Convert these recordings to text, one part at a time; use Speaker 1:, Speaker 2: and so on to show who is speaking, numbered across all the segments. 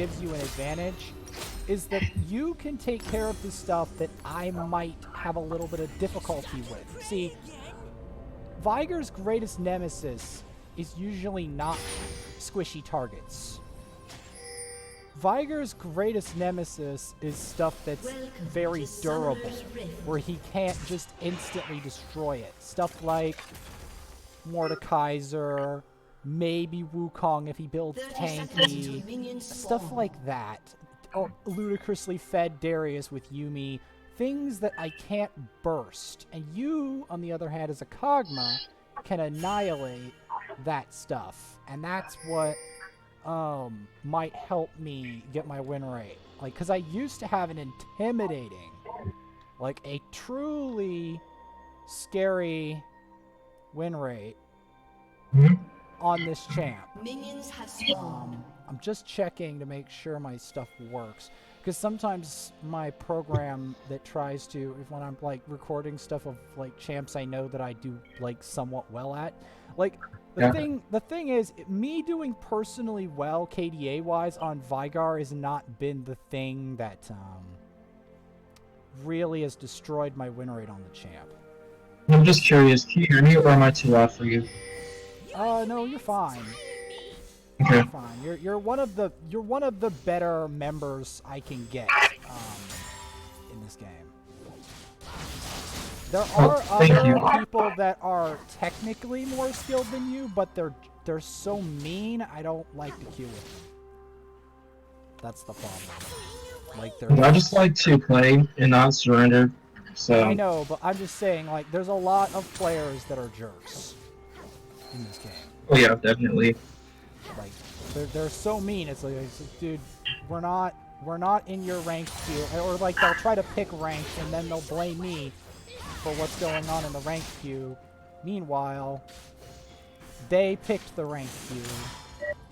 Speaker 1: gives you an advantage is that you can take care of the stuff that I might have a little bit of difficulty with. See, Veigar's greatest nemesis is usually not squishy targets. Veigar's greatest nemesis is stuff that's very durable, where he can't just instantly destroy it. Stuff like Mordekaiser, maybe Wukong if he builds tanky, stuff like that. Or ludicrously fed Darius with Yuumi, things that I can't burst. And you, on the other hand, as a Kog'Maw, can annihilate that stuff. And that's what might help me get my win rate. Like, because I used to have an intimidating, like a truly scary win rate on this champ.
Speaker 2: Minions have spawned.
Speaker 1: I'm just checking to make sure my stuff works, because sometimes my program that tries to, when I'm like recording stuff of like champs I know that I do like somewhat well at, like the thing is, me doing personally well KDA wise on Veigar has not been the thing that really has destroyed my win rate on the champ.
Speaker 3: I'm just curious, can you hear me or am I too loud for you?
Speaker 1: No, you're fine.
Speaker 3: Okay.
Speaker 1: You're fine. You're one of the better members I can get in this game. There are other people that are technically more skilled than you, but they're so mean. I don't like to queue with them. That's the problem. Like
Speaker 3: I just like to play and not surrender. So
Speaker 1: I know, but I'm just saying, like, there's a lot of players that are jerks in this game.
Speaker 3: Oh yeah, definitely.
Speaker 1: Like, they're so mean. It's like, dude, we're not in your ranked queue, or like they'll try to pick ranked and then they'll blame me for what's going on in the ranked queue. Meanwhile, they picked the ranked queue.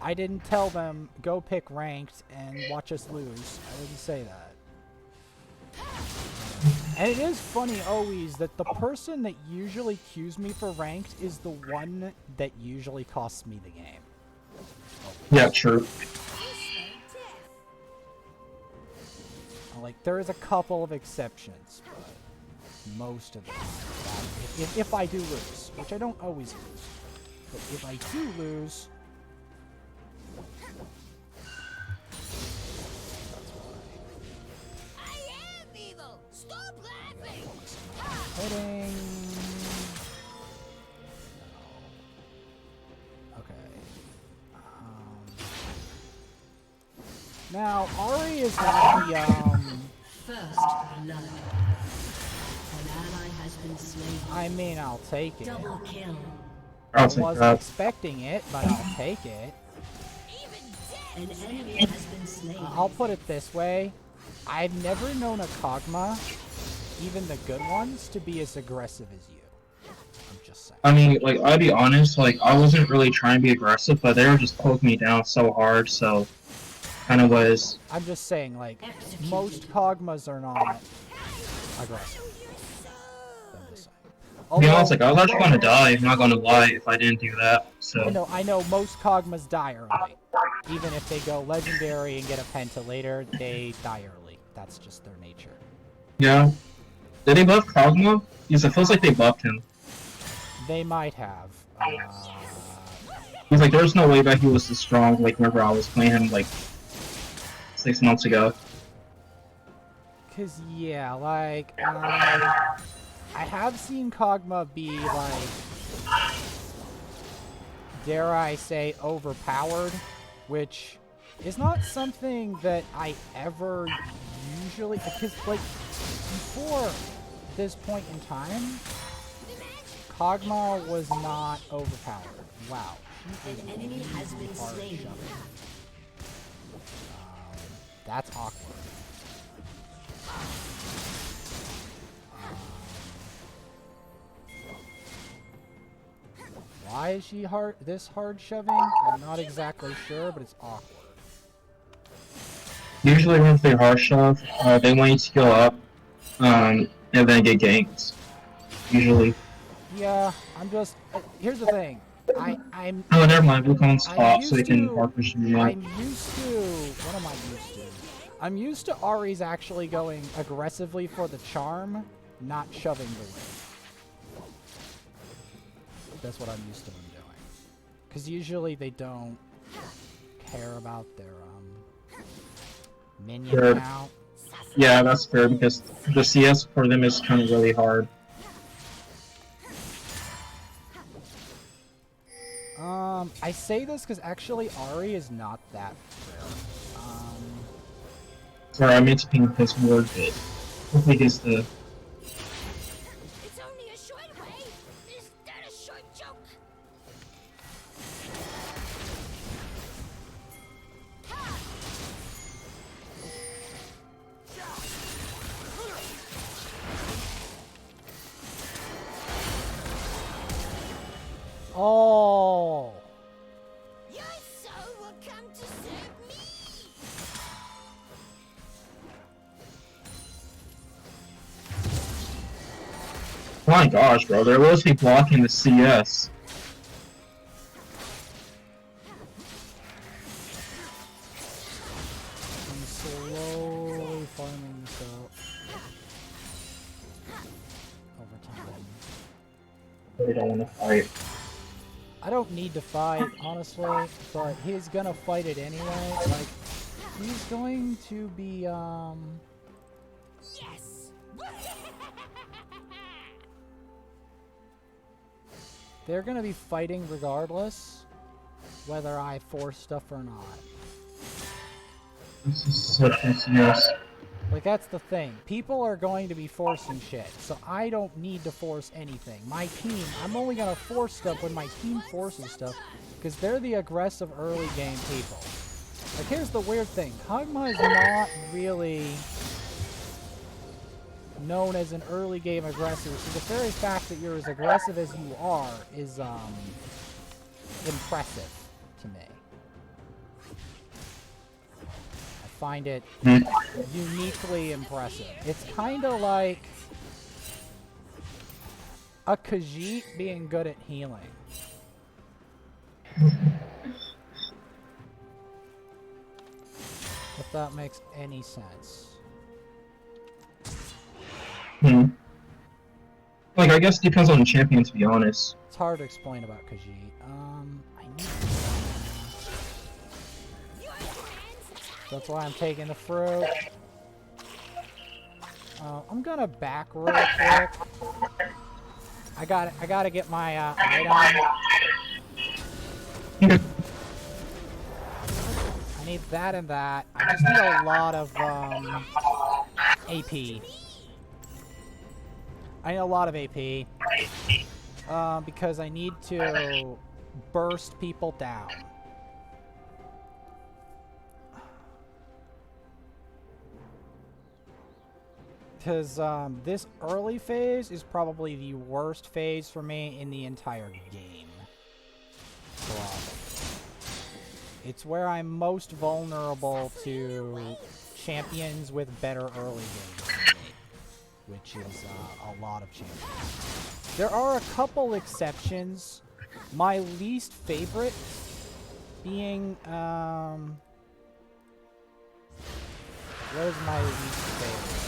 Speaker 1: I didn't tell them go pick ranked and watch us lose. I didn't say that. And it is funny always that the person that usually queues me for ranked is the one that usually costs me the game.
Speaker 3: Yeah, true.
Speaker 1: Like, there is a couple of exceptions, but most of the time, if I do lose, which I don't always lose, but if I do lose, that's why.
Speaker 2: I am evil. Stop laughing.
Speaker 1: Hitting. Okay. Now, Ahri is not the,
Speaker 2: First blood. An ally has been slain.
Speaker 1: I mean, I'll take it.
Speaker 2: Double kill.
Speaker 1: I
Speaker 3: I'll take
Speaker 1: wasn't
Speaker 3: that.
Speaker 1: expecting it, but I'll take it.
Speaker 2: An enemy has been slain.
Speaker 1: I'll put it this way. I've never known a Kog'Maw, even the good ones, to be as aggressive as you. I'm just saying.
Speaker 3: I mean, like, I'll be honest, like, I wasn't really trying to be aggressive, but they were just poking me down so hard, so kind of was.
Speaker 1: I'm just saying, like, most Kog'Maws are not aggressive. I'm just saying.
Speaker 3: To be honest, like, I was actually going to die, I'm not going to lie, if I didn't do that, so.
Speaker 1: I know most Kog'Maws die early. Even if they go legendary and get a penta later, they die early. That's just their nature.
Speaker 3: Yeah. Did they buff Kog'Maw? Because it feels like they buffed him.
Speaker 1: They might have.
Speaker 3: He's like, there's no way that he was this strong, like, whenever I was playing him, like, 6 months ago.
Speaker 1: Cause yeah, like, I have seen Kog'Maw be, like, dare I say, overpowered, which is not something that I ever usually, because, like, before this point in time, Kog'Maw was not overpowered. Wow.
Speaker 2: An enemy has been slain.
Speaker 1: That's awkward. Why is she this hard shoving? I'm not exactly sure, but it's awkward.
Speaker 3: Usually when they hard shove, they want you to go up, and then get ganked. Usually.
Speaker 1: Yeah, I'm just... here's the thing. I'm...
Speaker 3: Oh, never mind, Wukong's
Speaker 1: I'm
Speaker 3: top, so
Speaker 1: used
Speaker 3: they can
Speaker 1: to-
Speaker 3: hard push me out.
Speaker 1: I'm used to... What am I used to? I'm used to Ahri's actually going aggressively for the charm, not shoving the wave. That's what I'm used to them doing. Because usually they don't care about their minion count.
Speaker 3: Yeah, that's fair because the CS for them is kind of really hard.
Speaker 1: I say this because actually Ahri is not that fair.
Speaker 3: Sorry, I meant to ping his word bit. Hopefully he gets the...
Speaker 2: It's only a short way. Is that a short joke?
Speaker 1: Oh!
Speaker 2: Your soul will come to serve me.
Speaker 3: My gosh, bro, they're literally blocking the CS.
Speaker 1: I'm slowly farming this out. Over time.
Speaker 3: They don't want to fight.
Speaker 1: I don't need to fight, honestly, but he's gonna fight it anyway. Like, he's going to be,
Speaker 2: Yes.
Speaker 1: they're gonna be fighting regardless, whether I force stuff or not.
Speaker 3: This is such a CS.
Speaker 1: Like, that's the thing. People are going to be forcing shit, so I don't need to force anything. My team, I'm only gonna force stuff when my team forces stuff, because they're the aggressive early game people. Like, here's the weird thing. Hagma is not really known as an early game aggressor, so the very fact that you're as aggressive as you are is, impressive to me. I find it uniquely impressive. It's kind of like a Khajiit being good at healing. If that makes any sense.
Speaker 3: Like, I guess it depends on the champion, to be honest.
Speaker 1: It's hard to explain about Khajiit. I need That's why I'm taking the fruit. I'm gonna back real quick. I gotta get my item. I need that and that. I just need a lot of AP. I need a lot of AP. Because I need to burst people down. Because this early phase is probably the worst phase for me in the entire game. Probably. It's where I'm most vulnerable to champions with better early game, which is a lot of champions. There are a couple exceptions. My least favorite being, where's my least favorite?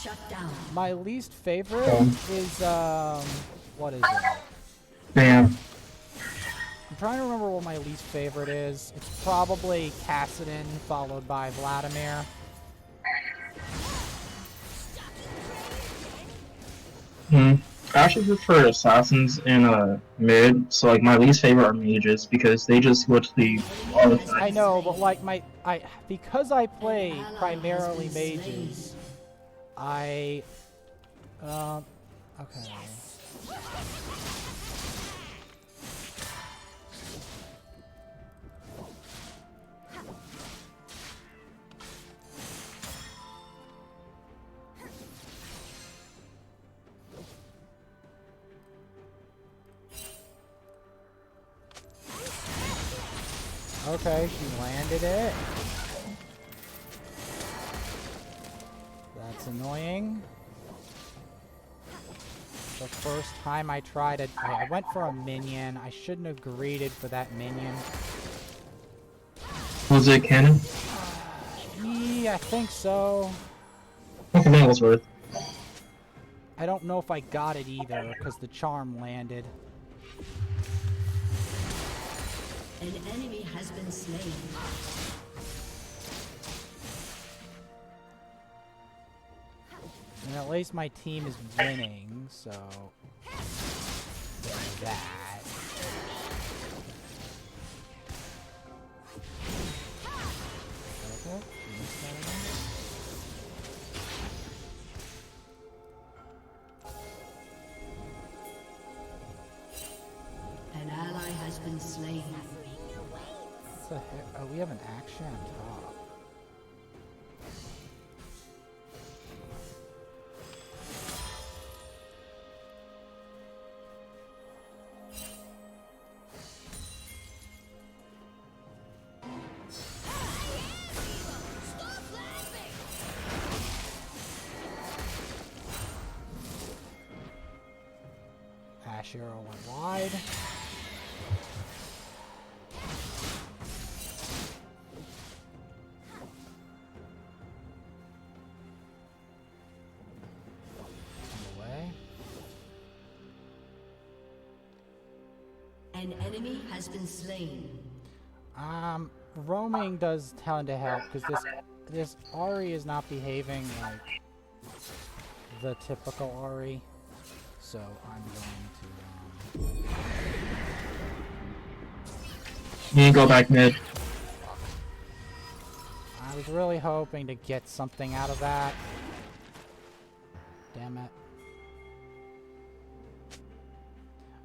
Speaker 2: Shut down.
Speaker 1: My least favorite is, what is it?
Speaker 3: Damn.
Speaker 1: I'm trying to remember what my least favorite is. It's probably Kassadin, followed by Vladimir.
Speaker 3: I actually prefer assassins in mid, so like my least favorite are mages because they just literally
Speaker 1: I know, but like because I play primarily mages, okay. Okay, she landed it. That's annoying. The first time I tried it, I went for a minion. I shouldn't have greeted for that minion.
Speaker 3: Was it cannon?
Speaker 1: Yeah, I think so.
Speaker 3: Okay, that was worth.
Speaker 1: I don't know if I got it either, because the charm landed.
Speaker 2: An enemy has been slain.
Speaker 1: And at least my team is winning, so... there's that. Okay.
Speaker 2: An ally has been slain.
Speaker 1: What the heck? Oh, we have an action on top. Ash arrow went wide.
Speaker 2: An enemy has been slain.
Speaker 1: Roaming does tend to help because this Ahri is not behaving like the typical Ahri, so I'm going to.
Speaker 3: You can go back mid.
Speaker 1: I was really hoping to get something out of that. Damn it.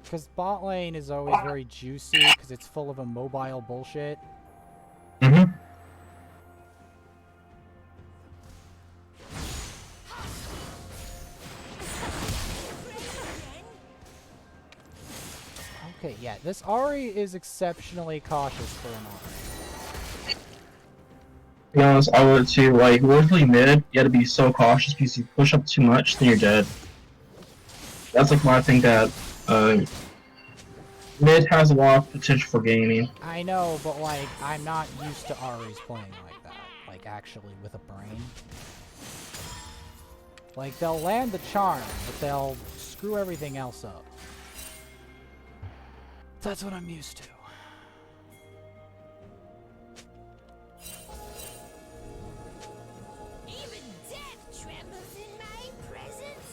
Speaker 1: Because bot lane is always very juicy because it's full of immobile bullshit.
Speaker 3: Mm-hmm.
Speaker 1: Okay, yeah, this Ahri is exceptionally cautious for an Ahri.
Speaker 3: To be honest, I would too. Like, really mid, you gotta be so cautious because you push up too much, then you're dead. That's like my thing that mid has a lot of potential for gaming.
Speaker 1: I know, but like, I'm not used to Ahri's playing like that. Like, actually, with a brain. Like, they'll land the charm, but they'll screw everything else up. That's what I'm used to.
Speaker 4: Even death trembles in my presence.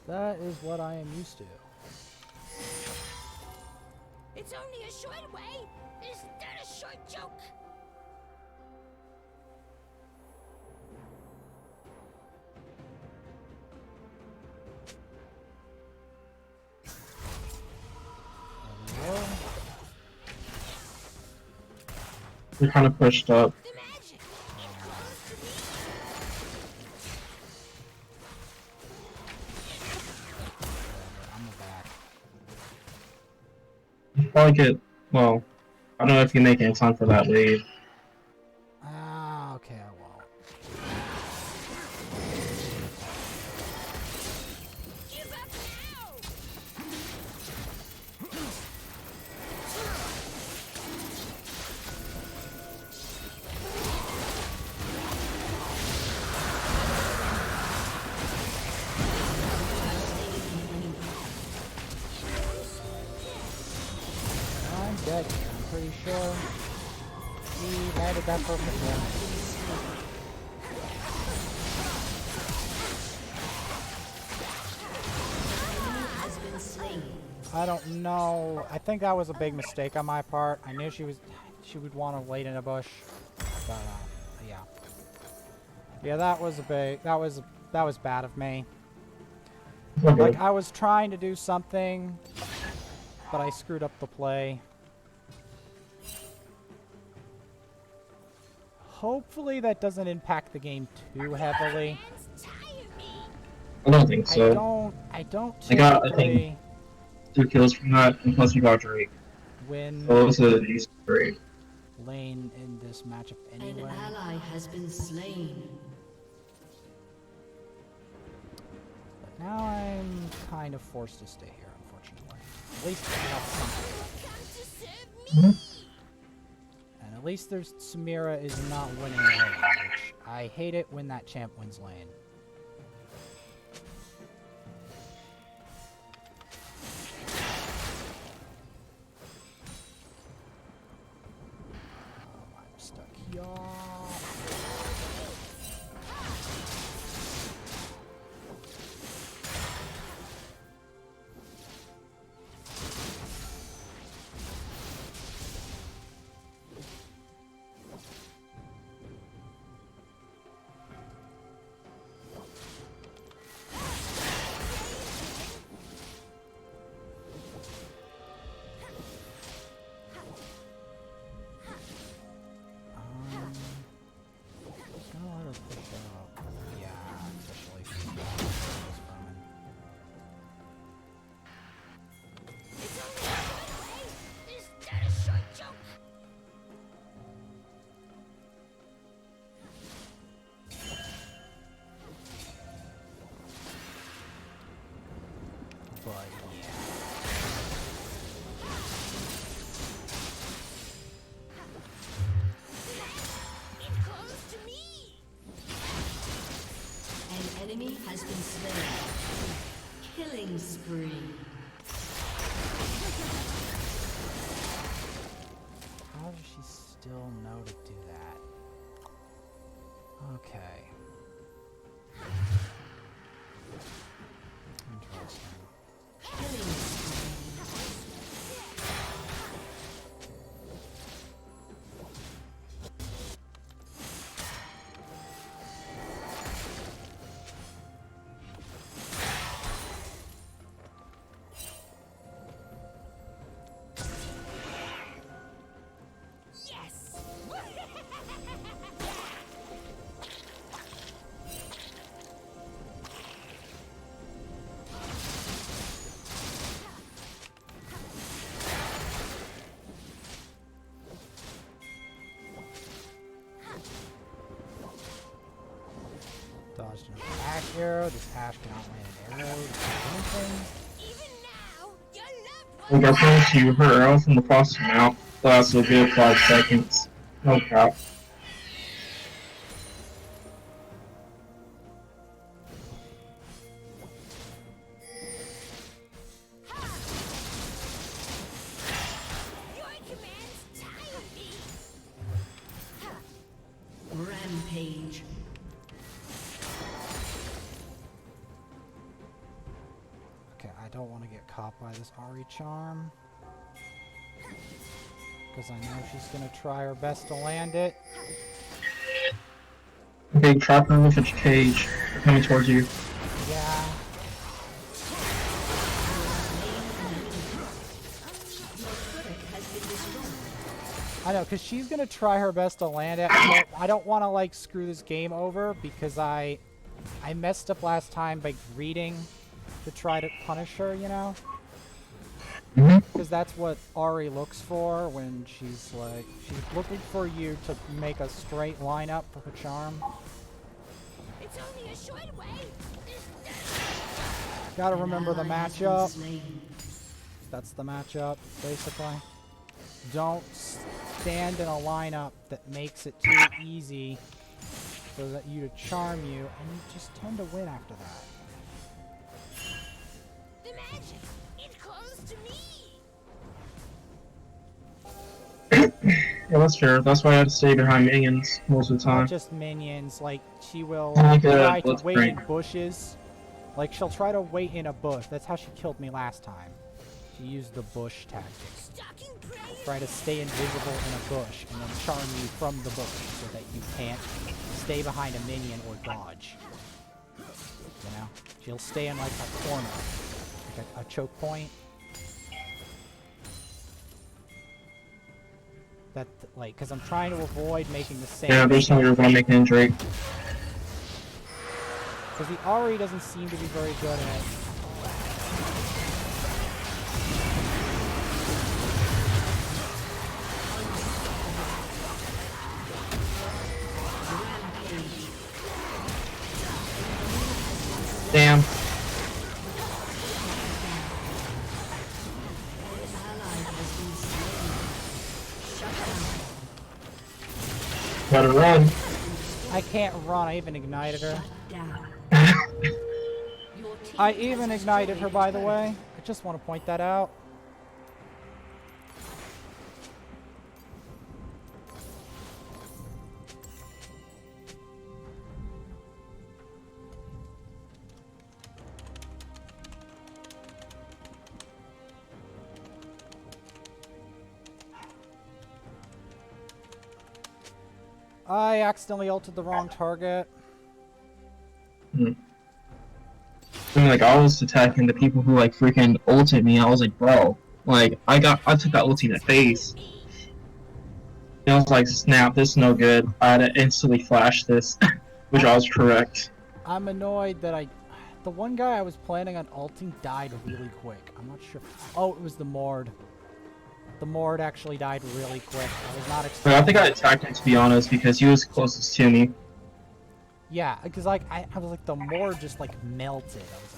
Speaker 1: That is what I am used to.
Speaker 4: It's only a short way. Is that a short joke?
Speaker 3: We're kind of pushed up.
Speaker 4: The magic. It grows to me.
Speaker 1: I'm back.
Speaker 3: You probably get, well, I don't know if you make it in time for that wave.
Speaker 1: Ah, okay, I won't.
Speaker 4: Give up now.
Speaker 1: I'm dead. I'm pretty sure he landed that perfectly.
Speaker 2: Has been slain.
Speaker 1: I don't know. I think that was a big mistake on my part. I knew she would want to wait in a bush, but yeah. Yeah, that was bad of me.
Speaker 3: Okay.
Speaker 1: Like, I was trying to do something, but I screwed up the play. Hopefully that doesn't impact the game too heavily.
Speaker 4: Hands tire me.
Speaker 3: I don't think so.
Speaker 1: I don't
Speaker 3: I got, I
Speaker 1: typically...
Speaker 3: think, 2 kills from that, and plus we got Drake.
Speaker 1: win
Speaker 3: Oh, it's a decent trade.
Speaker 1: lane in this matchup
Speaker 2: An
Speaker 1: anyway.
Speaker 2: ally has been slain.
Speaker 1: But now I'm kind of forced to stay here, unfortunately. At least I got something.
Speaker 4: Come to serve me.
Speaker 1: And at least there's Samira is not winning lane, which I hate it when that champ wins lane. Oh, I'm stuck here. Gonna let her push up. Yeah, especially if she's got this vermin.
Speaker 4: It's only a short way. Is that a short joke?
Speaker 1: But yeah.
Speaker 4: It comes to me.
Speaker 2: An enemy has been slain. Killing spree.
Speaker 1: How does she still know to do that? Okay. Interesting.
Speaker 2: Killing spree.
Speaker 4: Yes.
Speaker 1: Dodged an attack arrow. This Ash cannot land an arrow. Anything.
Speaker 4: Even now, your loved
Speaker 3: Like I
Speaker 4: ones.
Speaker 3: promise you, her arrow from the frosting out lasts a good 5 seconds. No cap.
Speaker 4: Your commands tire me.
Speaker 2: Rampage.
Speaker 1: Okay, I don't want to get caught by this Ahri charm. Because I know she's going to try her best to land it.
Speaker 3: Big trap her with its cage. They're coming towards you.
Speaker 1: Yeah. I know, because she's going to try her best to land it. I don't want to, like, screw this game over because I messed up last time by greeting to try to punish her, you know? Because that's what Ahri looks for when she's, like, she's looking for you to make a straight line up for her charm.
Speaker 4: It's only a short way.
Speaker 1: Gotta
Speaker 2: An
Speaker 1: remember the
Speaker 2: ally has been
Speaker 1: matchup.
Speaker 2: slain.
Speaker 1: That's the matchup, basically. Don't stand in a lineup that makes it too easy for that you to charm you, and you just tend to win after that.
Speaker 4: The magic. It calls to me.
Speaker 3: Yeah, that's fair. That's why I had to stay behind minions most of the
Speaker 1: Not
Speaker 3: time.
Speaker 1: just minions, like, she will
Speaker 3: Like,
Speaker 1: try to
Speaker 3: let's
Speaker 1: wait
Speaker 3: bring-
Speaker 1: in bushes. Like, she'll try to wait in a bush. That's how she killed me last time. She used the bush tactic.
Speaker 4: Stalking prey.
Speaker 1: Try to stay invisible in a bush and then charm you from the bush so that you can't stay behind a minion or dodge. You know? She'll stay in like a corner. Like a choke point. That, like, because I'm trying to avoid making the same
Speaker 3: Yeah, there's no you're making Drake.
Speaker 1: because the Ahri doesn't seem to be very good at
Speaker 3: Damn. Gotta run.
Speaker 1: I can't run. I even ignited her.
Speaker 2: Down. Your team
Speaker 1: I
Speaker 2: has
Speaker 1: even
Speaker 2: destroyed
Speaker 1: ignited her,
Speaker 2: a
Speaker 1: by the
Speaker 2: turret.
Speaker 1: way. I just want to point that out. I accidentally ulted the wrong target.
Speaker 3: I mean, like, I was attacking the people who, like, freaking ulted me. I was like, bro, like, I took that ulti in the face. And I was like, snap, this is no good. I had to instantly flash this, which I was correct.
Speaker 1: I'm annoyed that the one guy I was planning on ulting died really quick. I'm not sure. Oh, it was the Mord. The Mord actually died really quick. I was not
Speaker 3: But
Speaker 1: expecting.
Speaker 3: I think I attacked him, to be honest, because he was closest to me.
Speaker 1: Yeah, because like I was like the Mord just like melted. I was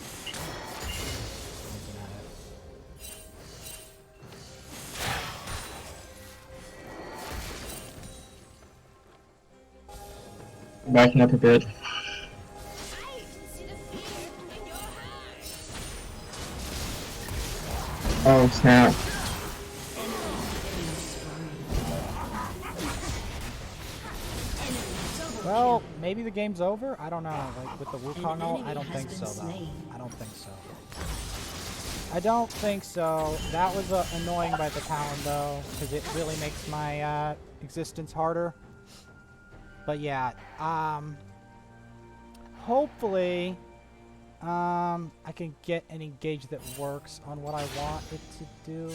Speaker 1: like,
Speaker 3: Backing up a bit.
Speaker 4: I can see the fear in your eyes.
Speaker 3: Oh, snap.
Speaker 1: well, maybe the game's over. I don't know. Like with the Wukong ult, I don't
Speaker 2: enemy
Speaker 1: think
Speaker 2: has
Speaker 1: so
Speaker 2: been
Speaker 1: though.
Speaker 2: slain.
Speaker 1: I don't think so. I don't think so. That was annoying by the Talon though, because it really makes my existence harder. But yeah, hopefully, I can get an engage that works on what I want it to do.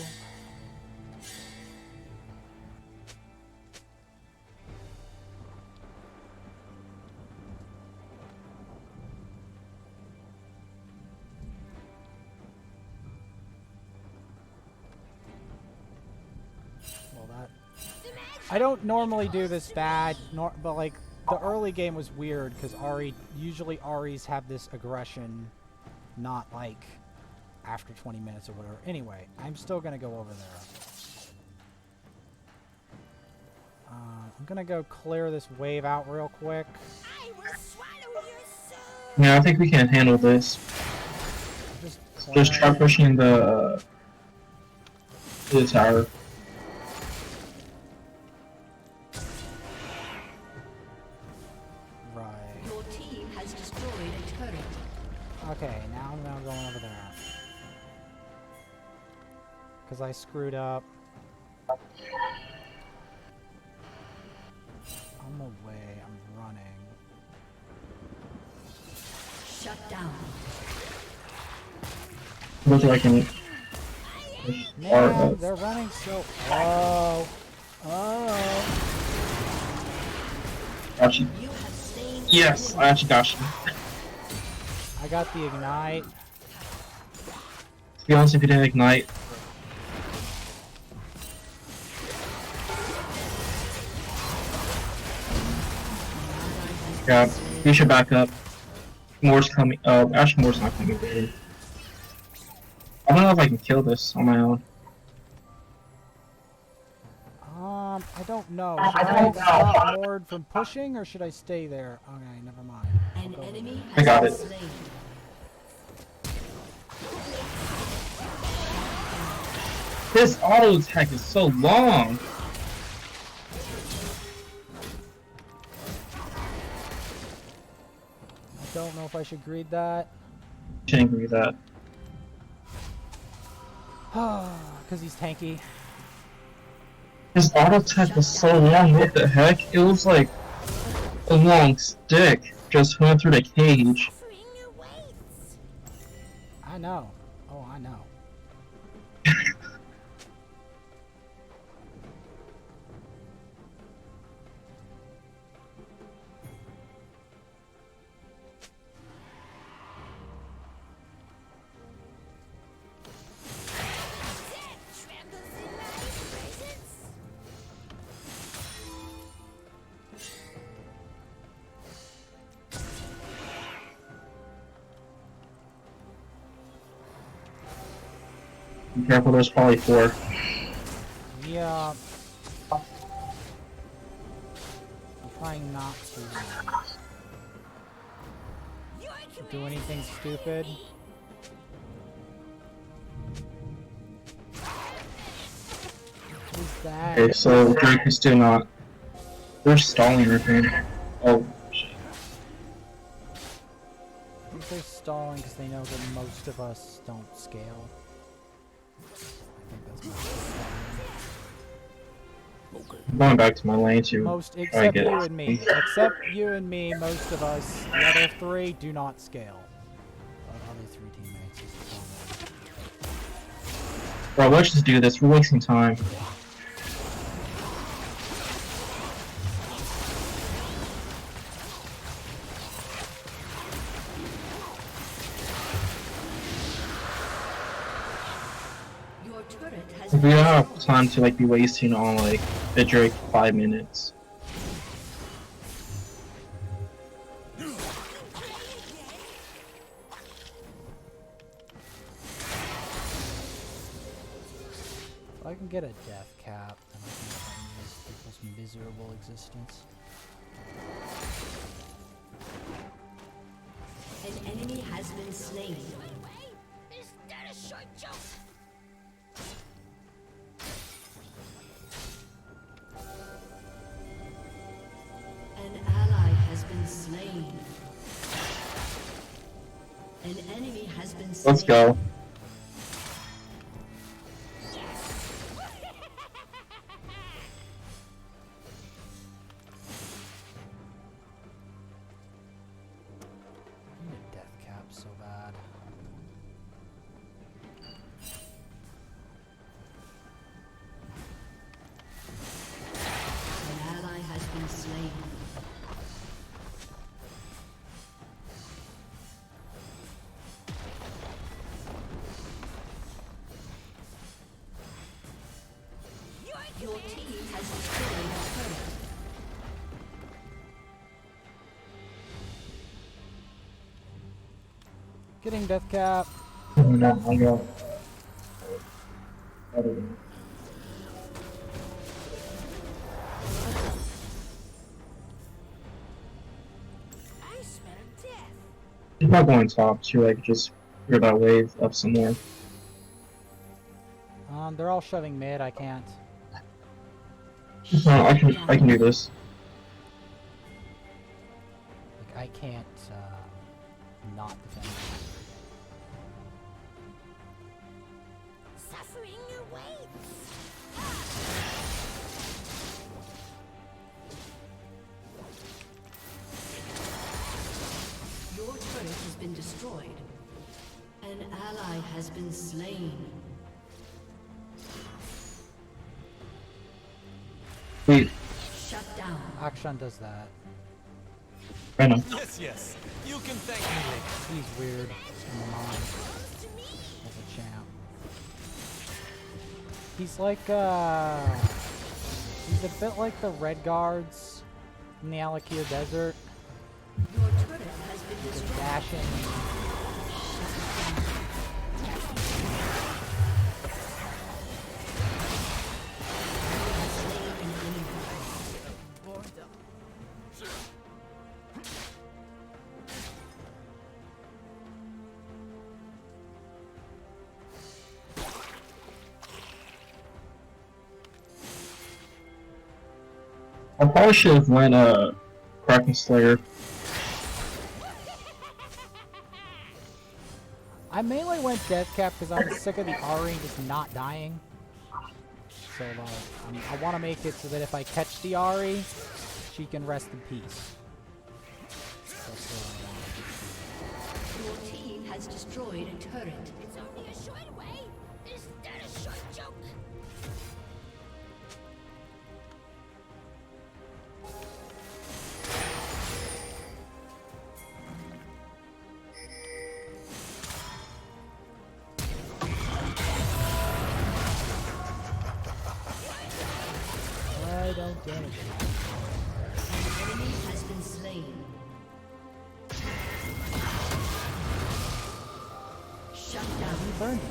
Speaker 1: Well, that I don't normally do this bad, but like the early game was weird because usually Ahris have this aggression, not like after 20 minutes or whatever. Anyway, I'm still gonna go over there. I'm gonna go clear this wave out real quick.
Speaker 4: I will swallow your soul.
Speaker 3: Yeah, I think we can handle this. Just try pushing the tower.
Speaker 1: Right.
Speaker 2: Your team has destroyed a turret.
Speaker 1: Okay, now I'm gonna go over there. Because I screwed up. I'm away, I'm running.
Speaker 2: Shut down.
Speaker 3: I don't think I can.
Speaker 1: Man, they're running so. Oh. Oh.
Speaker 3: Got you.
Speaker 2: You have slain.
Speaker 3: Yes, I actually got you.
Speaker 1: I got the ignite.
Speaker 3: To be honest, if you didn't ignite, yeah, you should back up. Moore's coming. Actually, Moore's not coming. I don't know if I can kill this on my own.
Speaker 1: I don't know. Should I stop Mord from pushing or should I stay there? Okay, never mind. I'll
Speaker 2: An
Speaker 1: go over
Speaker 2: enemy
Speaker 1: there.
Speaker 3: I got
Speaker 2: has
Speaker 3: it.
Speaker 2: been slain.
Speaker 3: This auto attack is so long.
Speaker 1: I don't know if I should greed that.
Speaker 3: Shouldn't agree with that.
Speaker 1: Because he's tanky.
Speaker 3: His auto attack was so long. What the heck? It was like a long stick just went through the cage.
Speaker 4: Offering your weights.
Speaker 1: I know. Oh, I know.
Speaker 4: Death trembles in my presence.
Speaker 3: Be careful, there's probably 4.
Speaker 1: Yeah. I'm trying not to do anything stupid. Who's that?
Speaker 3: Okay, so Drake is still not. They're stalling her thing. Oh, shit.
Speaker 1: I think they're stalling because they know that most of us don't scale. I think that's
Speaker 3: I'm going back to my lane to
Speaker 1: most,
Speaker 3: try to
Speaker 1: except
Speaker 3: get
Speaker 1: you
Speaker 3: it.
Speaker 1: and me. Except you and me, most of us, the other 3 do not scale. The other 3 teammates is the problem.
Speaker 3: Bro, let's just do this. We're wasting time.
Speaker 2: Your turret has
Speaker 3: We
Speaker 2: been
Speaker 3: don't have time to like be wasting on like the Drake 5 minutes.
Speaker 1: If I can get a death cap, then I can end these people's miserable existence.
Speaker 2: An enemy has been slain.
Speaker 4: Is that a short joke?
Speaker 2: An ally has been slain. An enemy has been slain.
Speaker 3: Let's go.
Speaker 1: I need a death cap so bad.
Speaker 2: An ally has been slain. Your team has destroyed a turret.
Speaker 1: Getting death cap.
Speaker 3: Oh no, I got.
Speaker 4: I smell death.
Speaker 3: She's not going top to like just clear that wave up some more.
Speaker 1: They're all shoving mid. I can't.
Speaker 3: No, I can do this.
Speaker 1: Like, I can't not defend.
Speaker 4: Suffering awaits.
Speaker 2: Your turret has been destroyed. An ally has been slain.
Speaker 3: Wait,
Speaker 2: Shut down.
Speaker 1: Akshan does that.
Speaker 3: I know.
Speaker 5: Yes, yes. You can thank me later.
Speaker 1: He's weird in the mind as a champ. He's like he's a bit like the Red Guards in the Alakir Desert.
Speaker 2: Your turret has been destroyed.
Speaker 1: Dashing.
Speaker 3: I probably should have went Kraken Slayer.
Speaker 1: I mainly went death cap because I'm sick of the Ahri just not dying. So I want to make it so that if I catch the Ahri, she can rest in peace. That's what I want.
Speaker 2: Your team has destroyed a turret.
Speaker 4: It's only a short way. Is that a short joke?
Speaker 1: I don't damage it.
Speaker 2: An enemy has been slain. Shut down.
Speaker 1: He burned me.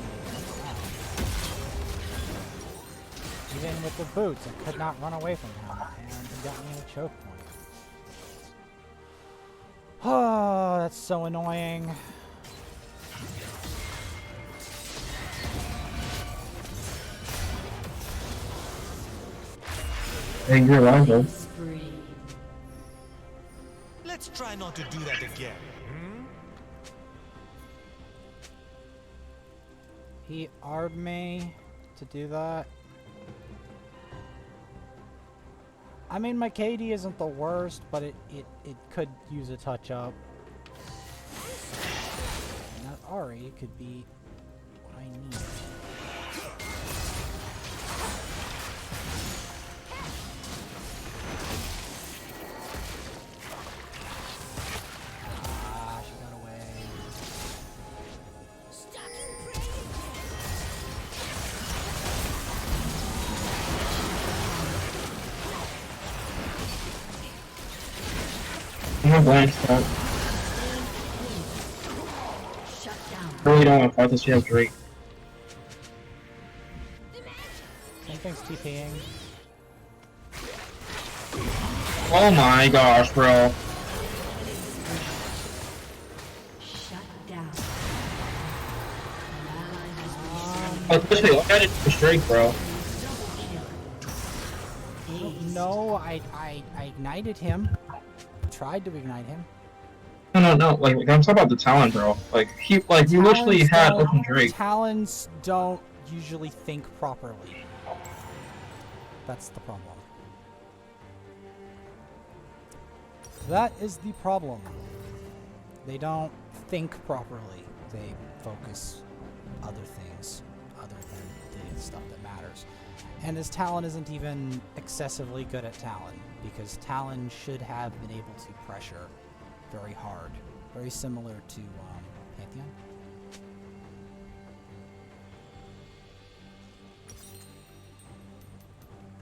Speaker 1: with the boots. I could not run away from him, and he got me in a choke point. Oh, that's so annoying.
Speaker 3: Hey, you're alive, though.
Speaker 5: Let's try not to do that again. Hmm?
Speaker 1: He AR'd me to do that. I mean, my KD isn't the worst, but it could use a touch up. And that Ahri could be what I need. Ah, she got away.
Speaker 4: Stalking prey.
Speaker 3: I'm a blank start.
Speaker 2: Shut down.
Speaker 3: Really don't want to fight this. We have Drake.
Speaker 1: Something's TPing.
Speaker 3: Oh my gosh, bro.
Speaker 2: Shut down. An ally has been
Speaker 3: Like, literally, all I did was Drake, bro.
Speaker 1: No, I ignited him. Tried to ignite him.
Speaker 3: No. Like, I'm talking about the Talon, bro. Like, you literally
Speaker 1: Talons
Speaker 3: had
Speaker 1: don't-
Speaker 3: open Drake.
Speaker 1: Talons don't usually think properly. That's the problem. That is the problem. They don't think properly. They focus other things other than the stuff that matters. And this Talon isn't even excessively good at Talon, because Talon should have been able to pressure very hard. Very similar to Pantheon.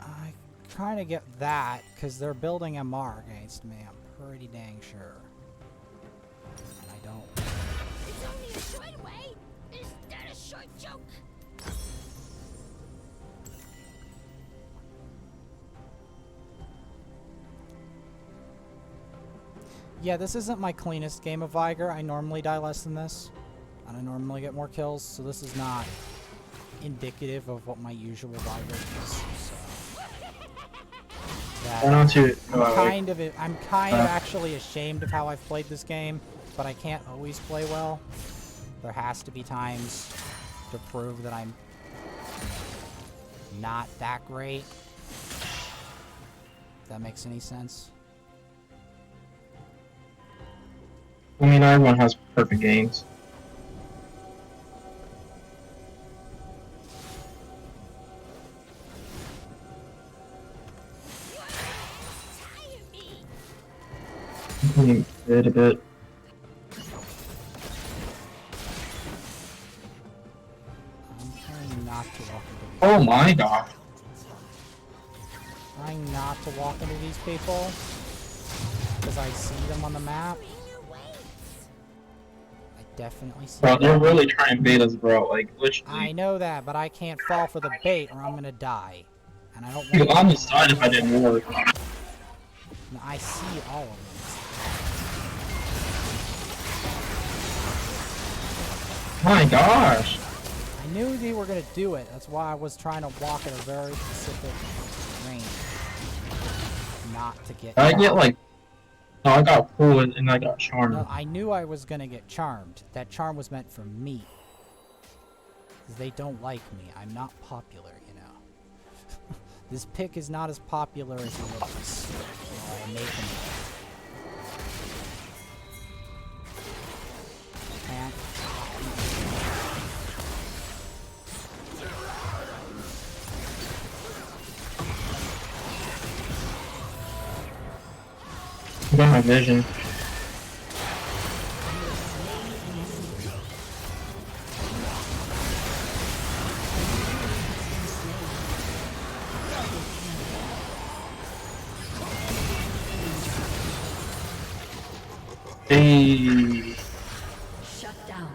Speaker 1: I kind of get that, because they're building MR against me, I'm pretty dang sure. And I don't...
Speaker 4: It's only a short way. Is that a short joke?
Speaker 1: Yeah, this isn't my cleanest game of Veigar. I normally die less than this. And I normally get more kills, so this is not indicative of what my usual Veigar is. So.
Speaker 3: Why not to,
Speaker 1: I'm kind of actually ashamed of how I've played this game, but I can't always play well. There has to be times to prove that I'm not that great. If that makes any sense.
Speaker 3: I mean, everyone has perfect games.
Speaker 4: Tire me.
Speaker 3: Did a bit.
Speaker 1: I'm trying not to walk into these.
Speaker 3: Oh my god.
Speaker 1: Trying not to walk into these people because I see them on the map.
Speaker 4: Bring your weight.
Speaker 1: I definitely see
Speaker 3: Bro,
Speaker 1: them.
Speaker 3: they're really trying to bait us, bro. Like, literally.
Speaker 1: I know that, but I can't fall for the bait or I'm gonna die. And I don't
Speaker 3: You
Speaker 1: want
Speaker 3: almost died if I didn't work.
Speaker 1: No, I see all of them.
Speaker 3: My gosh.
Speaker 1: I knew they were gonna do it. That's why I was trying to walk at a very specific range. Not to get
Speaker 3: I get like. No, I got pulled and I got charmed.
Speaker 1: No, I knew I was gonna get charmed. That charm was meant for me. 'Cause they don't like me. I'm not popular, you know. This pick is not as popular as it looks. So I'll make him. Can't.
Speaker 3: I got my vision. Hey.
Speaker 2: Shut down.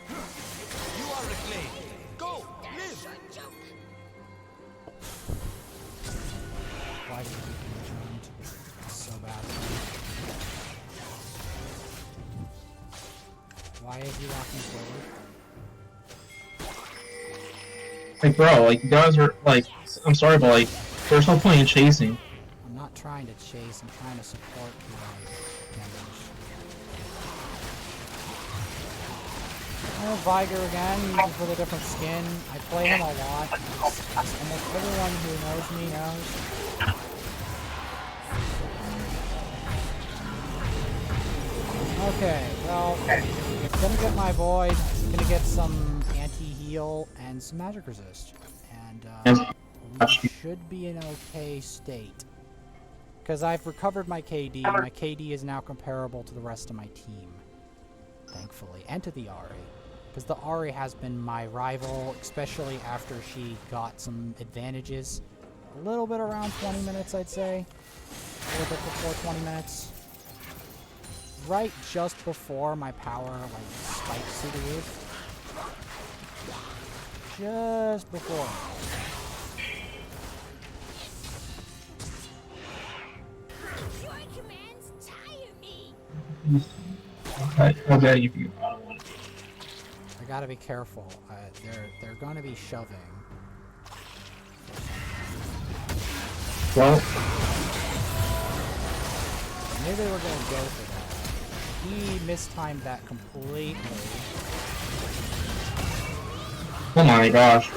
Speaker 5: You are reclaimed. Go, live.
Speaker 4: Short joke.
Speaker 1: is he walking forward?
Speaker 3: Like, bro, like, you guys are, like, I'm sorry, but, like, there's no point in chasing.
Speaker 1: I'm not trying to chase, I'm trying to support you guys. Oh, Veigar again, he's with a different skin. I play him a lot. Almost everyone who knows me knows. Okay, well, gonna get my Void, gonna get some anti-heal and some magic resist. And we should be in an okay state. Because I've recovered my KD, and my KD is now comparable to the rest of my team. Thankfully, and to the Ahri. Because the Ahri has been my rival, especially after she got some advantages. A little bit around 20 minutes, I'd say. A little bit before 20 minutes. Right just before my power, like, spikes through the roof. Just before.
Speaker 4: Your commands tire me.
Speaker 3: Okay, I'll get you.
Speaker 1: I gotta be careful. They're gonna be shoving.
Speaker 3: Well,
Speaker 1: I knew they were gonna go for that. He mistimed that completely.
Speaker 3: oh my gosh.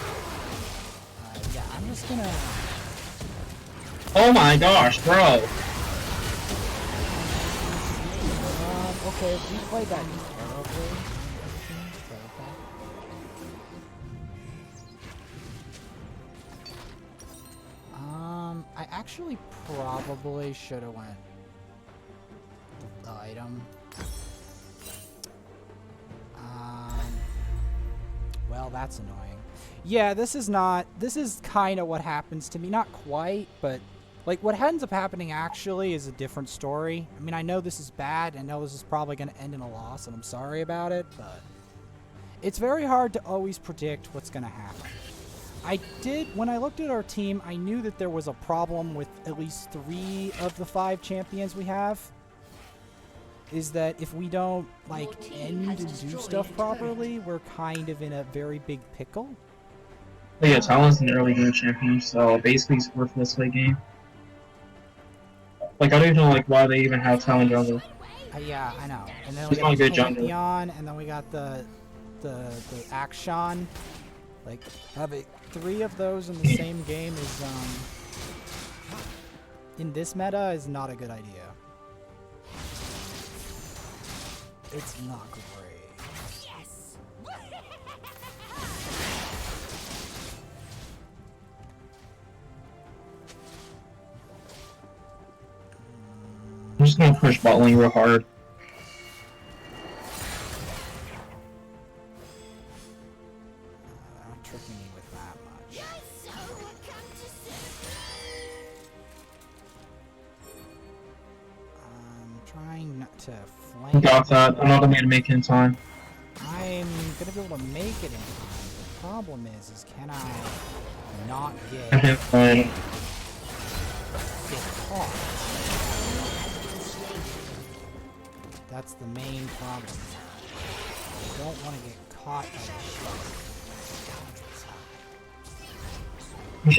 Speaker 1: Yeah, I'm just gonna...
Speaker 3: Oh my gosh, bro.
Speaker 1: Okay, if we played that terribly, but okay. I actually probably should have went the item. Well, that's annoying. Yeah, this is kind of what happens to me. Not quite, but like what ends up happening actually is a different story. I mean, I know this is bad. I know this is probably going to end in a loss, and I'm sorry about it, but it's very hard to always predict what's going to happen. When I looked at our team, I knew that there was a problem with at least 3 of the 5 champions we have. Is that if we don't, like, end and do stuff properly, we're kind of in a very big pickle.
Speaker 3: But yeah, Talon's an early game champion, so basically it's worthless late game. Like, I don't even know, like, why they even have Talon jungle.
Speaker 1: Yeah, I know. And then
Speaker 3: He's
Speaker 1: we
Speaker 3: not a
Speaker 1: got the
Speaker 3: good jungle.
Speaker 1: Pantheon, and then we got the Akshan. Like, having 3 of those in the same game is, in this meta is not a good idea. It's not great.
Speaker 4: Yes.
Speaker 3: I'm just gonna push bot lane real hard.
Speaker 1: Not tricking me with that much.
Speaker 4: Your soul will come to
Speaker 1: I'm trying not to flank.
Speaker 3: Got that. I'm not gonna be able to make it in time.
Speaker 1: I'm gonna be able to make it in time. The problem is can I not get
Speaker 3: Okay, fine.
Speaker 1: caught? That's the main problem. I don't want to get caught by this shit.
Speaker 3: You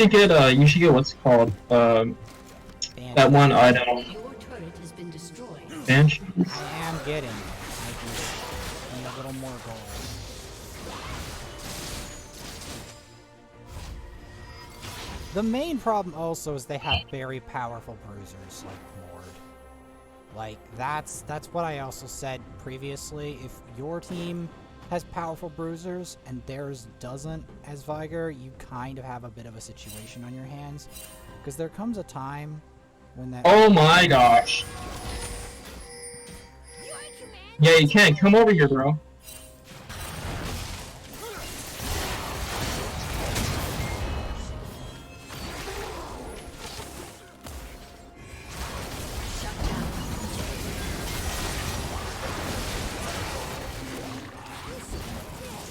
Speaker 3: should get what's called, that one item.
Speaker 2: Your turret has been destroyed.
Speaker 3: Bench.
Speaker 1: I am getting it. I just need a little more gold. The main problem also is they have very powerful bruisers like Mord. Like that's what I also said previously. If your team has powerful bruisers and theirs doesn't as Veigar, you kind of have a bit of a situation on your hands. Because there comes a time when that...
Speaker 3: Oh my gosh.
Speaker 4: your command.
Speaker 3: Yeah, you can. Come over here, bro.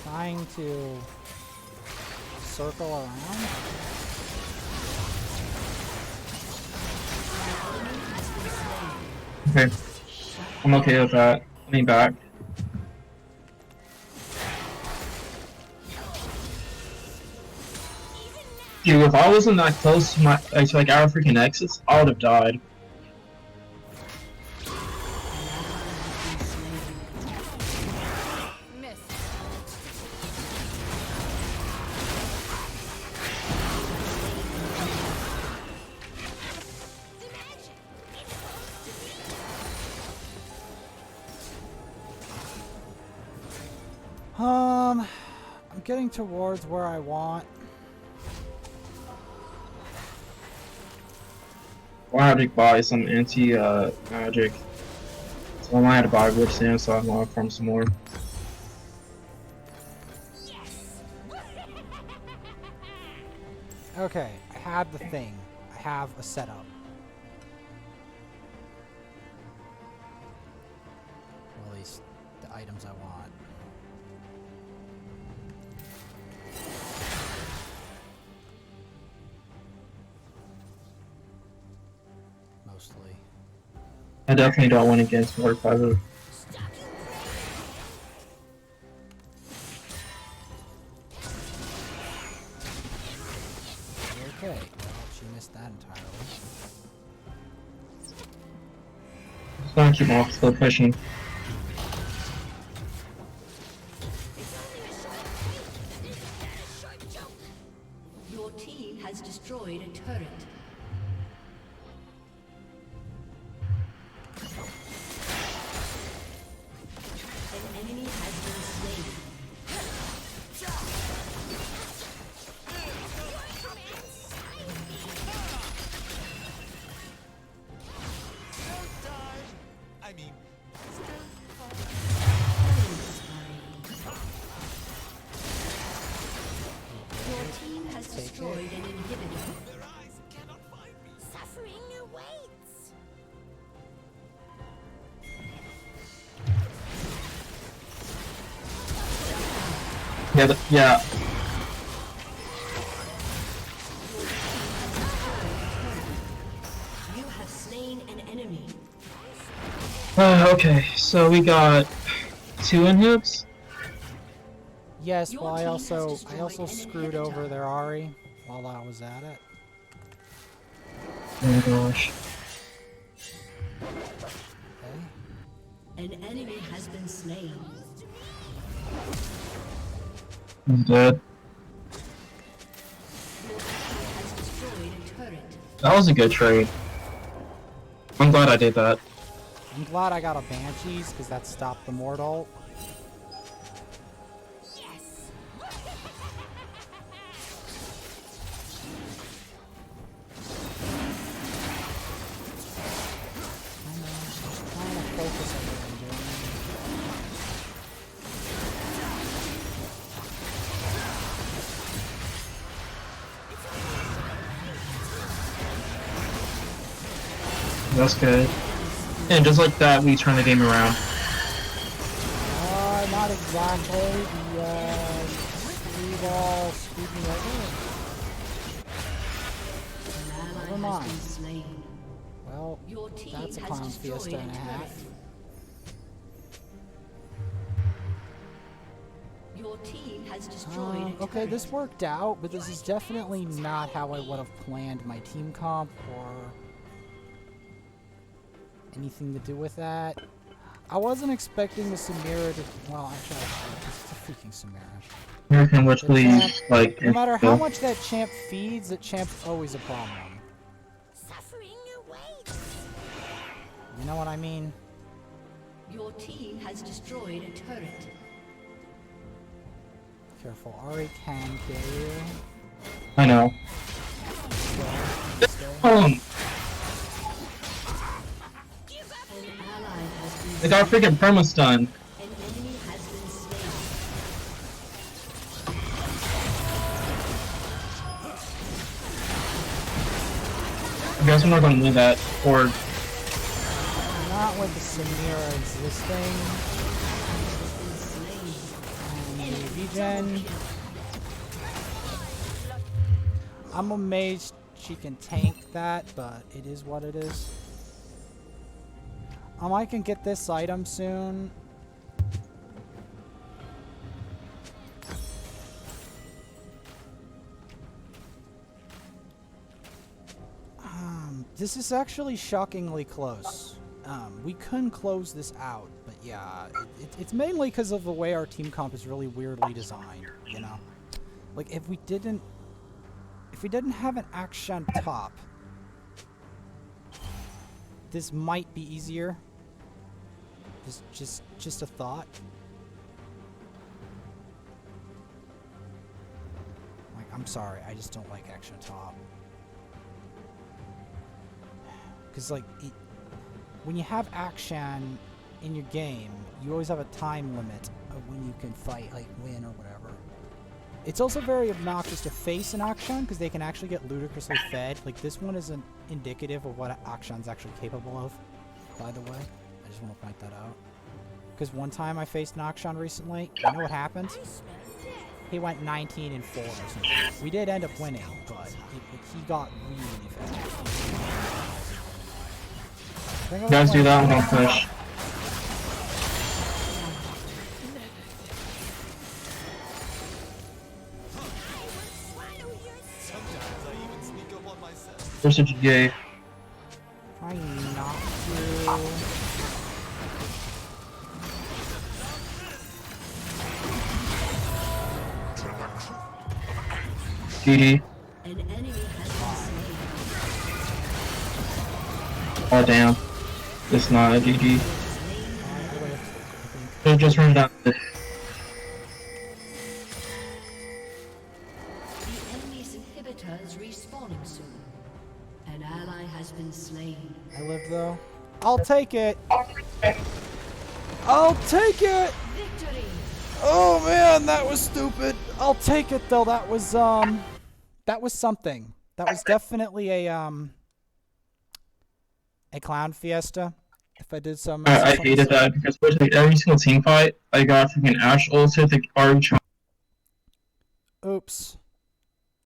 Speaker 1: Trying to circle around.
Speaker 3: Okay. I'm okay with that. I mean, back. Dude, if I wasn't that close to my like our freaking exits, I would have died.
Speaker 4: Miss.
Speaker 1: I'm getting towards where I want.
Speaker 3: I had to buy some anti magic. So I might have to buy wood sand so I can walk from some more.
Speaker 1: Okay, I have the thing. I have a setup. Or at least the items I want. Mostly.
Speaker 3: I definitely don't want against Mordekaiser.
Speaker 1: Okay, well, she missed that entirely.
Speaker 3: Just gonna keep off, still pushing.
Speaker 2: Your team has destroyed a turret. An enemy has been slain.
Speaker 5: I mean,
Speaker 2: Your team has destroyed an inhibitor.
Speaker 5: their eyes cannot find me.
Speaker 4: Suffering awaits.
Speaker 3: Yeah, yeah.
Speaker 2: You have slain an enemy.
Speaker 3: Okay, so we got 2 inhibs.
Speaker 1: Yes,
Speaker 2: Your
Speaker 1: well, I
Speaker 2: team has
Speaker 1: also
Speaker 2: destroyed an
Speaker 1: screwed
Speaker 2: inhibitor.
Speaker 1: over their Ahri while I was at it.
Speaker 3: Oh my gosh.
Speaker 1: Okay.
Speaker 2: An enemy has been slain.
Speaker 3: He's dead.
Speaker 2: Your team has destroyed a turret.
Speaker 3: That was a good trade. I'm glad I did that.
Speaker 1: I'm glad I got a Banshees because that stopped the Mordalt.
Speaker 4: Yes.
Speaker 1: I know, just trying to focus on what I'm doing.
Speaker 3: That's good. And just like that, we turn the game around.
Speaker 1: Not exactly. The three ball screwed me over.
Speaker 2: An ally
Speaker 1: Never
Speaker 2: has
Speaker 1: mind.
Speaker 2: been slain.
Speaker 1: Well,
Speaker 2: Your team
Speaker 1: that's a
Speaker 2: has
Speaker 1: clown
Speaker 2: destroyed
Speaker 1: fiesta
Speaker 2: a
Speaker 1: and a
Speaker 2: turret.
Speaker 1: half.
Speaker 2: Your team has destroyed a
Speaker 1: Okay,
Speaker 2: turret.
Speaker 1: this worked out, but this is definitely not how I would have planned my team comp or anything to do with that. I wasn't expecting the Samira to. Well, actually, it's the freaking Samira.
Speaker 3: Here can literally,
Speaker 1: champ-
Speaker 3: like,
Speaker 1: No matter how much that champ feeds, that champ's always a problem.
Speaker 4: Suffering awaits.
Speaker 1: You know what I mean?
Speaker 2: Your team has destroyed a turret.
Speaker 1: Careful, Ahri can kill you.
Speaker 3: I know.
Speaker 1: Stay.
Speaker 2: An ally has been
Speaker 3: They got freaking perma-stun.
Speaker 2: An enemy has been slain.
Speaker 3: I guess I'm not gonna win that. Or
Speaker 1: Not with the Samira existing. And the Regen. I'm amazed she can tank that, but it is what it is. I can get this item soon. This is actually shockingly close. We couldn't close this out, but yeah, it's mainly because of the way our team comp is really weirdly designed, you know? Like, if we didn't have an Akshan top, this might be easier. Just a thought. Like, I'm sorry, I just don't like Akshan top. Because, like, when you have Akshan in your game, you always have a time limit of when you can fight, like, win or whatever. It's also very obnoxious to face an Akshan, because they can actually get ludicrously fed. Like, this one isn't indicative of what Akshan's actually capable of, by the way. I just want to point that out. Because one time I faced an Akshan recently, you know what happened? He went 19 and 4 or something. We did end up winning, but he got really fed.
Speaker 3: You guys do that, I'm gonna push.
Speaker 5: Sometimes I even sneak up on myself.
Speaker 3: There's a GA.
Speaker 1: Trying not to.
Speaker 3: GD.
Speaker 2: An enemy has been slain.
Speaker 3: Oh damn. It's not a GG. It just run down.
Speaker 2: The enemy's inhibitor is respawning soon. An ally has been slain.
Speaker 1: I live though. I'll take it. I'll take it.
Speaker 2: Victory!
Speaker 1: Oh man, that was stupid. I'll take it though. That was something. That was definitely a clown fiesta. If I did some.
Speaker 3: I hated that because every single team fight, I got freaking Ash ulted, the Ahri